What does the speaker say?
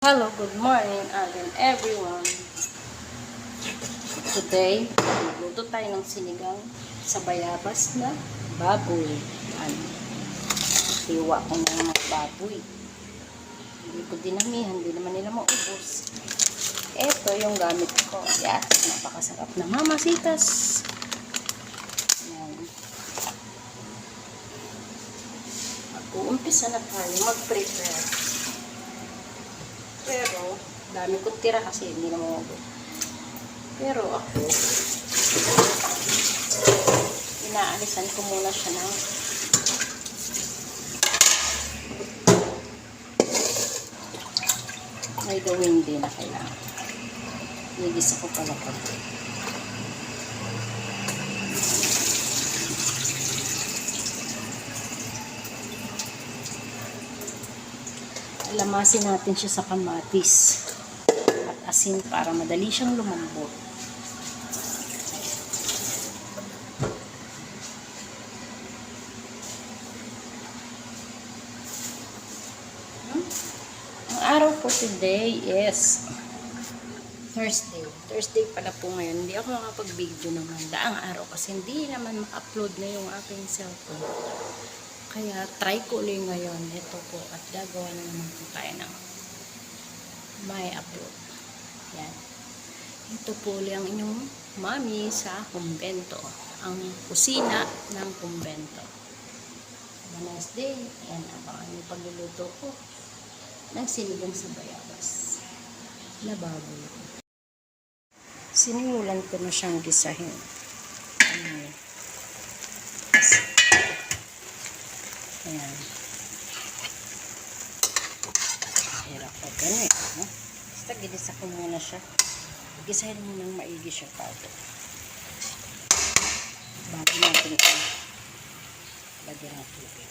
Hello, good morning again everyone. Today, magluto tayo ng sinigang sa bayabas na baboy. Hiwa ko na yung mga baboy. Hindi ko dinamihan, hindi naman nila maubos. Ito yung gamit ko. Yes, napakasarap na mamasitas. Ayan. Mag-uumpisa na tayo mag-prepare. Pero, dami ko tira kasi hindi na maubos. Pero ako, inaalisan ko muna siya ng may gawin din na kailangan. Nigisa ko pala pa. Lamasin natin siya sa kamatis at asin para madali siyang lumambot. Ang araw po today is Thursday. Thursday pala po ngayon. Hindi ako makapag-video naman daang araw kasi hindi naman ma-upload na yung aking cellphone. Kaya try ko ulit ngayon. Ito po at gagawa na naman po tayo ng may upload. Yan. Ito po ulit ang inyong mami sa kumbento. Ang kusina ng kumbento. Have a nice day. Yan ang yung pagluluto ko ng sinigang sa bayabas na baboy. Sinimulan ko na siyang gisahin. Ayan. Hirap pa ganun. No? Basta ginisa ko muna siya. Gisahin mo nang maigi siya bago natin ito lagyan ng tubig.